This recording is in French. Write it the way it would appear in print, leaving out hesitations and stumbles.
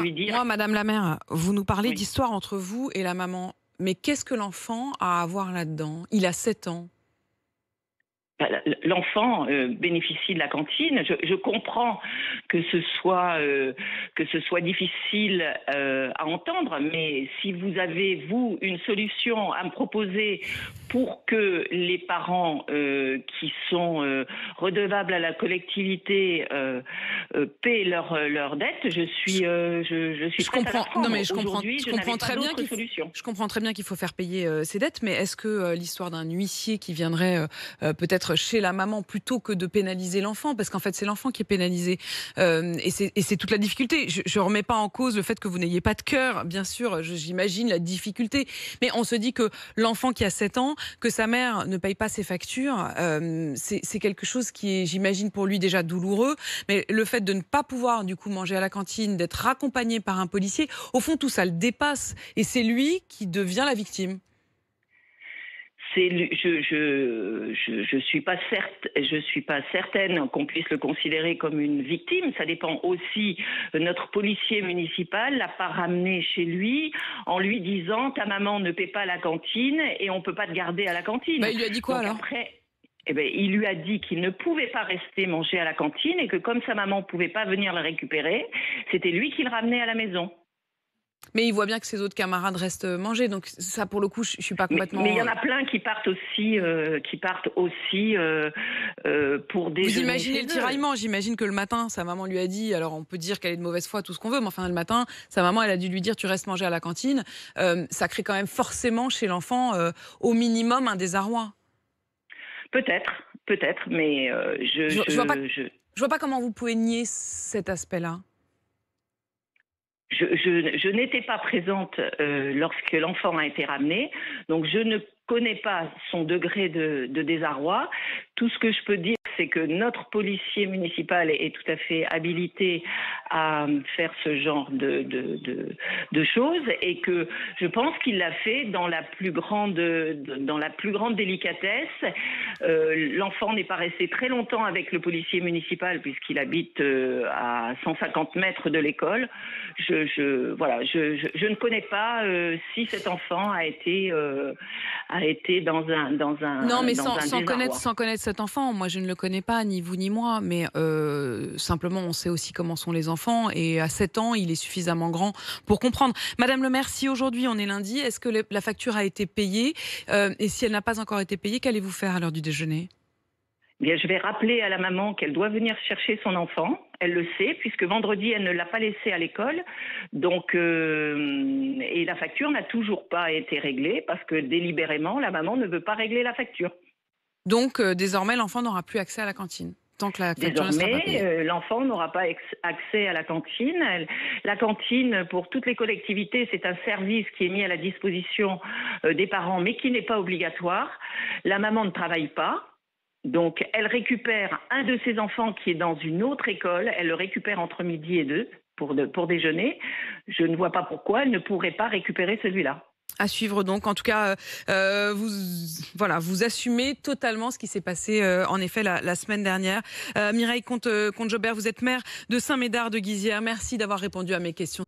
lui dire... Moi, Madame la maire, vous nous parlez Oui. d'histoire entre vous et la maman. Mais qu'est-ce que l'enfant a à voir là-dedans? Il a 7 ans. L'enfant bénéficie de la cantine. Je comprends que ce soit difficile à entendre, mais si vous avez, vous, une solution à me proposer pour que les parents qui sont redevables à la collectivité paient leurs dettes, je suis prête à la prendre. Non, mais je comprends très bien qu'il faut faire payer ses dettes, mais est-ce que l'histoire d'un huissier qui viendrait peut-être chez la maman plutôt que de pénaliser l'enfant, parce qu'en fait c'est l'enfant qui est pénalisé et c'est toute la difficulté. Je remets pas en cause le fait que vous n'ayez pas de cœur, bien sûr, j'imagine la difficulté, mais on se dit que l'enfant qui a 7 ans, que sa mère ne paye pas ses factures, c'est quelque chose qui est, j'imagine, pour lui déjà douloureux, mais le fait de ne pas pouvoir du coup manger à la cantine, d'être accompagné par un policier, au fond tout ça le dépasse et c'est lui qui devient la victime. Je suis pas certaine qu'on puisse le considérer comme une victime. Ça dépend aussi. Notre policier municipal l'a pas ramené chez lui en lui disant ta maman ne paie pas la cantine et on peut pas te garder à la cantine. Il lui a dit quoi? Donc, alors après, il lui a dit qu'il ne pouvait pas rester manger à la cantine et que comme sa maman pouvait pas venir le récupérer, c'était lui qui le ramenait à la maison. Mais il voit bien que ses autres camarades restent manger, donc ça, pour le coup, je suis pas complètement... Mais il y en a plein qui partent aussi pour déjeuner. Vous imaginez le tiraillement? J'imagine que le matin, sa maman lui a dit, alors on peut dire qu'elle est de mauvaise foi, tout ce qu'on veut, mais enfin le matin, sa maman, elle a dû lui dire tu restes manger à la cantine. Ça crée quand même forcément chez l'enfant, au minimum, un désarroi. Peut-être, mais je vois pas comment vous pouvez nier cet aspect-là. Je n'étais pas présente lorsque l'enfant a été ramené, donc je ne connais pas son degré de désarroi. Tout ce que je peux dire, c'est que notre policier municipal est tout à fait habilité à faire ce genre de choses et que je pense qu'il l'a fait dans la plus grande délicatesse. L'enfant n'est pas resté très longtemps avec le policier municipal puisqu'il habite à 150 mètres de l'école. Je ne connais pas si cet enfant a été dans un non, mais sans connaître cet enfant, moi je ne le connais pas, ni vous ni moi, mais simplement on sait aussi comment sont les enfants et à 7 ans il est suffisamment grand pour comprendre. Madame le maire, si aujourd'hui on est lundi, est-ce que la facture a été payée et si elle n'a pas encore été payée, qu'allez-vous faire à l'heure du déjeuner? Bien, je vais rappeler à la maman qu'elle doit venir chercher son enfant. Elle le sait, puisque vendredi, elle ne l'a pas laissé à l'école. Donc, et la facture n'a toujours pas été réglée parce que délibérément, la maman ne veut pas régler la facture. Donc, désormais, l'enfant n'aura plus accès à la cantine. Tant que la facture ne sera pas payée. L'enfant n'aura pas accès à la cantine. La cantine, pour toutes les collectivités, c'est un service qui est mis à la disposition des parents, mais qui n'est pas obligatoire. La maman ne travaille pas. Donc, elle récupère un de ses enfants qui est dans une autre école. Elle le récupère entre midi et 2 pour déjeuner. Je ne vois pas pourquoi elle ne pourrait pas récupérer celui-là. À suivre donc. En tout cas, vous assumez totalement ce qui s'est passé en effet la semaine dernière. Mireille Comte-Jobert, vous êtes maire de Saint-Médard de Guizières. Merci d'avoir répondu à mes questions.